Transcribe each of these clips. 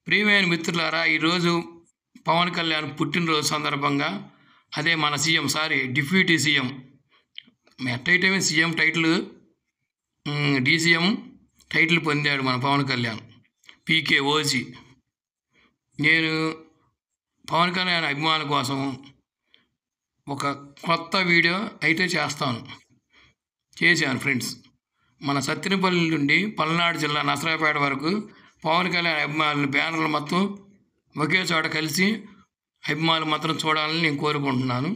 ప్రియమైన మిత్రులారా, ఈరోజు పవన్ కళ్యాణ్ పుట్టినరోజు సందర్భంగా అదే మన సీఎం డిప్యూటీ సీఎం ఎట్టయితే సీఎం టైటిల్ డీసీఎం టైటిల్ పొందాడు మన పవన్ కళ్యాణ్ పీకే ఓజీ. నేను పవన్ కళ్యాణ్ అభిమానుల కోసం ఒక కొత్త వీడియో అయితే చేశాను ఫ్రెండ్స్. మన సత్తెనపల్లి నుండి పల్నాడు జిల్లా నసరాపేట వరకు పవన్ కళ్యాణ్ అభిమానులు బ్యానర్లు మొత్తం ఒకే చోట కలిసి అభిమానులు మాత్రం చూడాలని నేను కోరుకుంటున్నాను.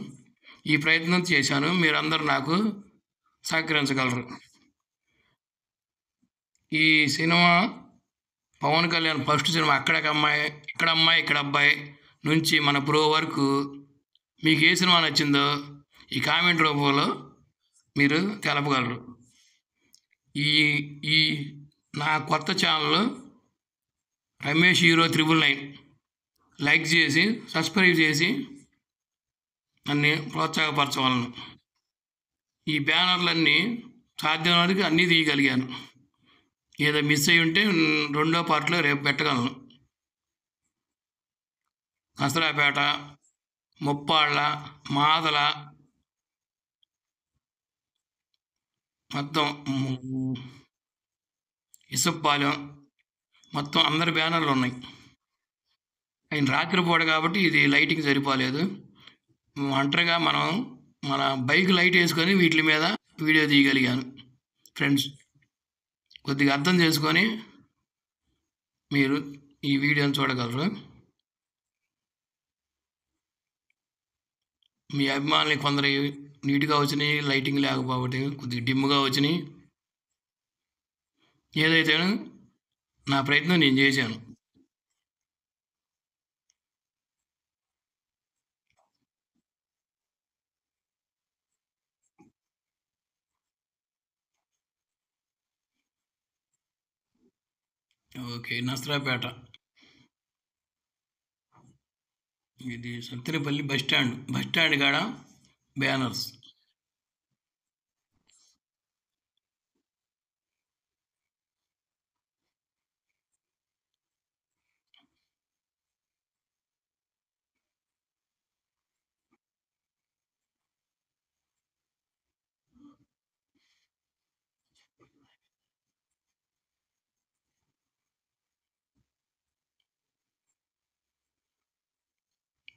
ఈ ప్రయత్నం చేశాను, మీరందరూ నాకు సహకరించగలరు. ఈ cinema Pawan Kalyan first cinema అక్కడికి అమ్మాయి ఇక్కడ అమ్మాయి ఇక్కడ అబ్బాయి నుంచి మన ప్రో వరకు మీకు ఏ సినిమా నచ్చిందో ఈ కామెంట్ రూపంలో మీరు తెలపగలరు. ఈ ఈ నా కొత్త ఛానల్ రమేష్ హీరో 999 లైక్ చేసి సబ్స్క్రైబ్ చేసి నన్ను ప్రోత్సాహపరచవలను. ఈ బ్యానర్లన్నీ సాధ్యమైనందుకు అన్నీ తీయగలిగాను. ఏదో మిస్ అయి ఉంటే రెండో పార్ట్లో రేపు పెట్టగలను. నసరాపేట, ముప్పాళ్ళ, మాదల మొత్తం ఇసుప్పాలెం మొత్తం అందరి బ్యానర్లు ఉన్నాయి. ఆయన రాత్రిపూట కాబట్టి ఇది లైటింగ్ సరిపోలేదు. ఒంటరిగా మన బైక్ లైట్ వేసుకొని వీటి మీద వీడియో తీయగలిగాను. ఫ్రెండ్స్, కొద్దిగా అర్థం చేసుకొని మీరు ఈ వీడియోని చూడగలరు. మీ అభిమానులు కొందరు నీట్గా వచ్చినాయి, లైటింగ్ లేకపోతే కొద్దిగా డిమ్గా వచ్చినాయి. ఏదైతే నా ప్రయత్నం నేను చేశాను. ఓకే, నసరాపేట ఇది సత్తెనపల్లి బస్ స్టాండ్ కాడ బ్యానర్స్.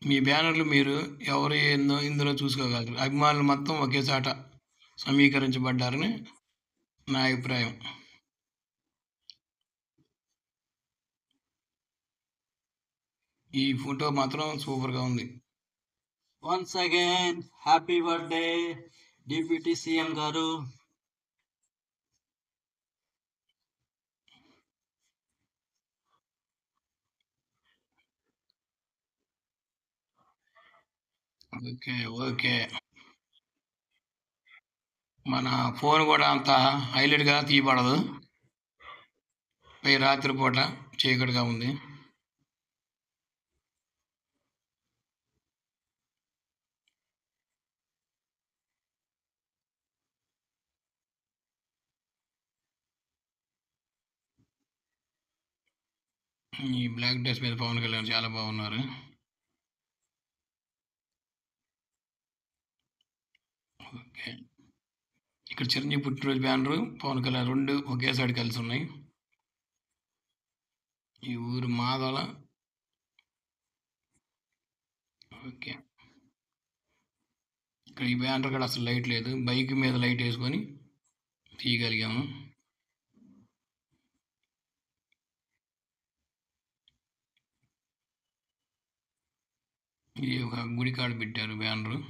మీ బ్యానర్లు మీరు ఎవరు ఏందో ఇందులో చూసుకోగలరు. అభిమానులు మొత్తం ఒకే చాట సమీకరించబడ్డారని నా అభిప్రాయం. ఈ ఫోటో మాత్రం సూపర్గా ఉంది. Once again happy birthday deputy CM గారు. ఓకే, మన ఫోన్ కూడా అంత హైలైట్గా తీయబడదు, పై రాత్రిపూట చీకటిగా ఉంది. ఈ బ్లాక్ డ్రెస్ మీద పవన్ కళ్యాణ్ చాలా బాగున్నారు. ఓకే, ఇక్కడ చిరంజీవి పుట్టినరోజు బ్యానరు పవన్ కళ్యాణ్ రెండు ఒకేసారి కలిసి ఉన్నాయి. ఈ ఊరు మాదల. ఓకే, ఇక్కడ ఈ బ్యానర్ కూడా అసలు లైట్ లేదు, బైక్ మీద లైట్ వేసుకొని తీయగలిగాము. ఇది ఒక గుడి కాడ పెట్టారు బ్యానరు.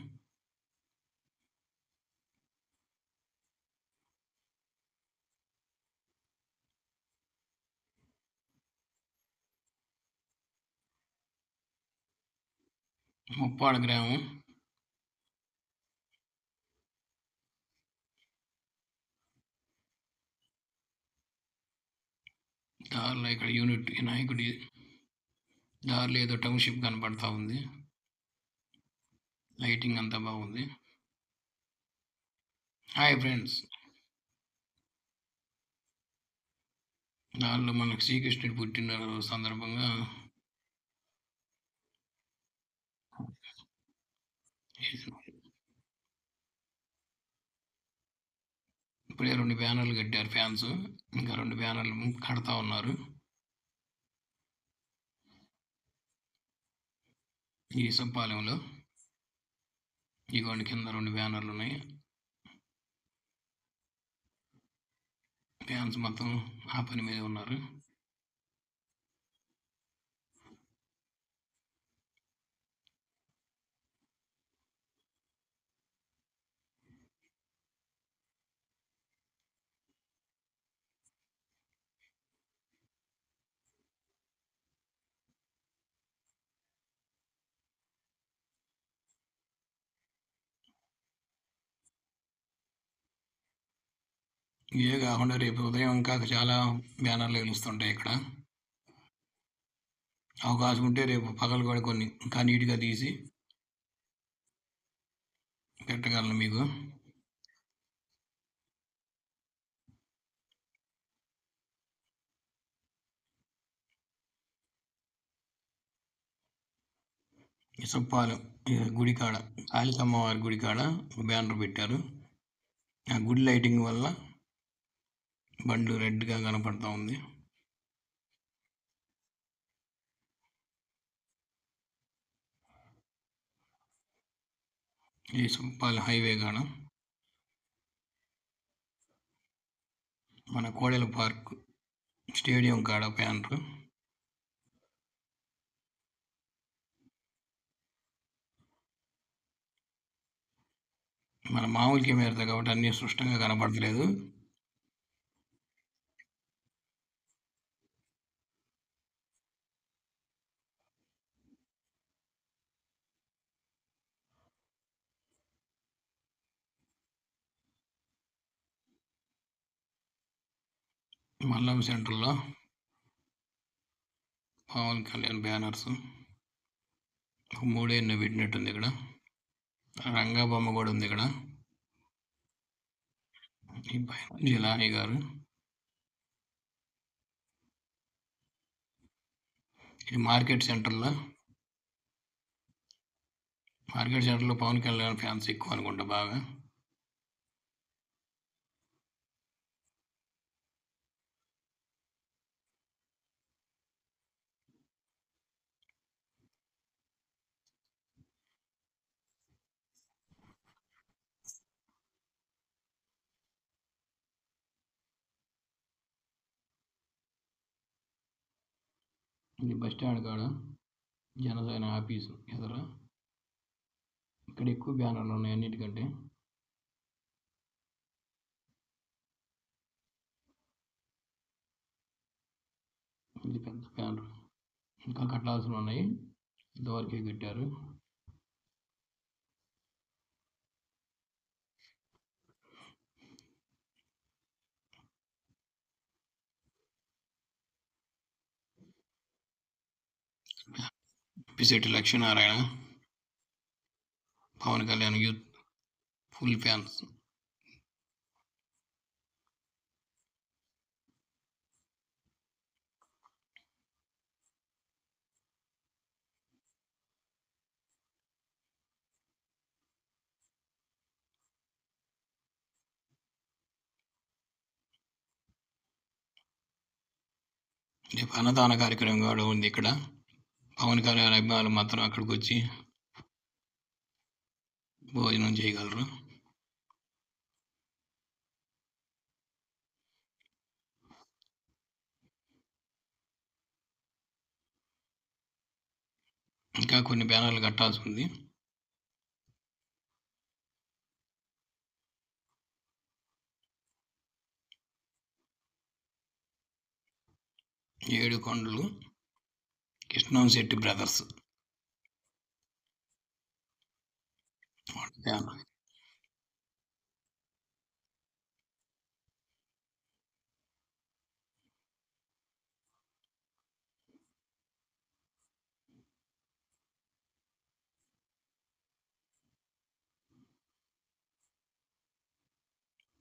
ముప్పాడ గ్రామం. దారిలో ఇక్కడ యూనిట్ వినాయకుడి దారిలో ఏదో టౌన్షిప్ కనపడతా ఉంది. లైటింగ్ అంతా బాగుంది. హాయ్ ఫ్రెండ్స్, దానిలో మనకు శ్రీకృష్ణుడు పుట్టిన సందర్భంగా ఇప్పుడే 2 బ్యానర్లు కట్టారు ఫ్యాన్స్. ఇంకా 2 బ్యానర్లు కడతా ఉన్నారు. ఈ ఇసంపాలెంలో. ఇగోండి కింద 2 బ్యానర్లున్నాయి. ఫ్యాన్స్ మొత్తం ఆ పని మీదే ఉన్నారు. ఇవే కాకుండా రేపు ఉదయం ఇంకా చాలా బ్యానర్లు వెలుస్తుంటాయి ఇక్కడ. అవకాశం ఉంటే రేపు పగలు కూడా కొన్ని ఇంకా నీట్గా తీసి పెట్టగలను మీకు. ఇసప్పాలెం గుడికాడ కాళికమ్మవారి గుడికాడ ఒక బ్యానర్ పెట్టారు. ఆ గుడి లైటింగ్ వల్ల బండ్లు రెడ్గా కనపడతా ఉంది. ఈ ఇసప్పాలెం హైవే కాడ మన కోడెల పార్క్ స్టేడియం కాడ బ్యానర్. మన మామూలు కెమెరాతో కాబట్టి అన్నీ స్పష్టంగా కనపడట్లేదు. మల్లం సెంటర్లో పవన్ కళ్యాణ్ బ్యానర్స్ 3 ఎన్నో పెట్టినట్టుంది ఇక్కడ. రంగా బొమ్మ కూడా ఉంది ఇక్కడ. ఈ పైన జిలానీ గారు. ఇది మార్కెట్ సెంటర్లో పవన్ కళ్యాణ్ ఫ్యాన్స్ ఎక్కువ అనుకుంటా బాగా. ఇది బస్ స్టాండ్ కాడ జనసేన ఆఫీసు ఎదుర. ఇక్కడ ఎక్కువ బ్యానర్లు ఉన్నాయి అన్నిటికంటే. ఇది పెద్ద బ్యానర్. ఇంకా కట్టాల్సినవి ఉన్నాయి, ఇంతవరకే కట్టారు. Pisetti Lakshminarayana Pawan Kalyan youthful fans. రేపు అన్నదాన కార్యక్రమం కూడా ఉంది ఇక్కడ. పవన్ కళ్యాణ్ అభిమానులు మాత్రం అక్కడికి వచ్చి భోజనం చేయగలరు. ఇంకా కొన్ని బ్యానర్లు కట్టాల్సి ఉంది. ఏడుకొండలు కృష్ణంశెట్టి బ్రదర్స్ బ్యానర్.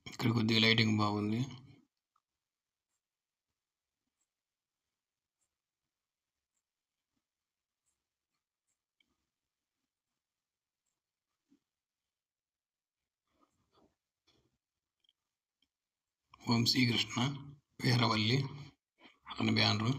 ఇక్కడ కొద్దిగా లైటింగ్ బాగుంది. వంశీకృష్ణ వీరవల్లి అతని banner.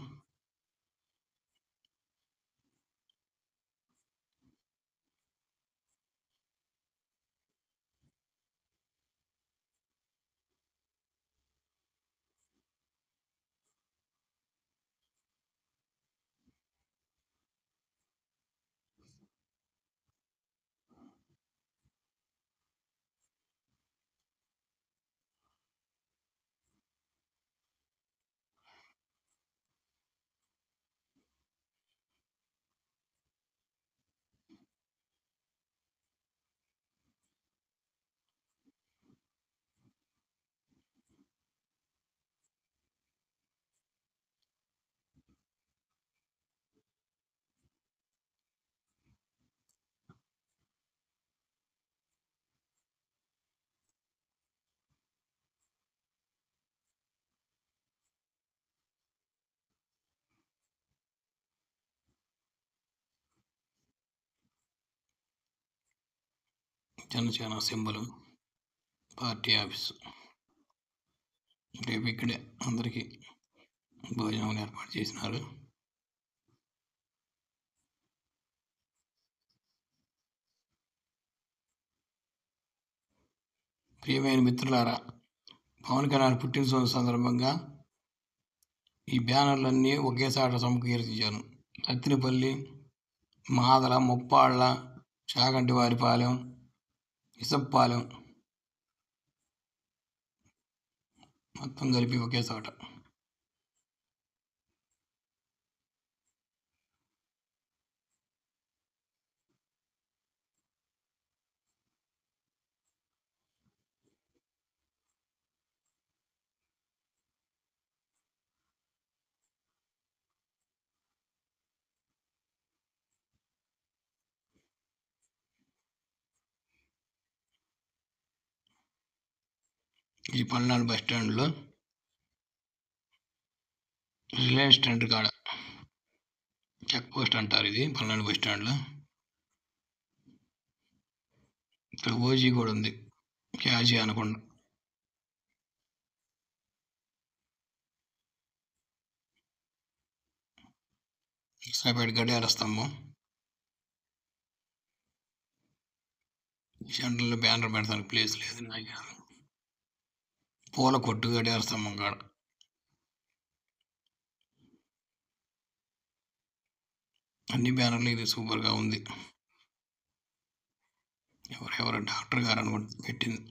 Janasena symbol, party office. రేపు ఇక్కడే అందరికీ భోజనం ఏర్పాటు చేసినారు. ప్రియమైన మిత్రులారా, పవన్ కళ్యాణ్ పుట్టినరోజు సందర్భంగా ఈ బ్యానర్లన్నీ ఒకేసారి సమకూర్చాను. సత్తినపల్లి, మాదల, ముప్పాళ్ళ, చాగంటివారిపాలెం, ఇసప్పాలెం మొత్తం కలిపి ఒకే చోట. ఈ పల్నాడు బస్ స్టాండ్లో రిలయన్స్ టెంట్ కాడ చెక్ పోస్ట్ అంటారు. ఇది పల్నాడు బస్ స్టాండ్లో. ఇక్కడ ఓజీ కూడా ఉంది, క్యాజీ అనకుండా. ఇస్రాపేట గడియార స్తంభం, సెంటర్లో బ్యానర్ పెడతానికి ప్లేస్ లేదు నాకు. పూల కొట్టు గడియార స్తంభం కాడ. అన్ని బ్యానర్లు ఇది సూపర్గా ఉంది. ఎవరెవరు డాక్టర్ గారు అనుకుంటే పెట్టింది.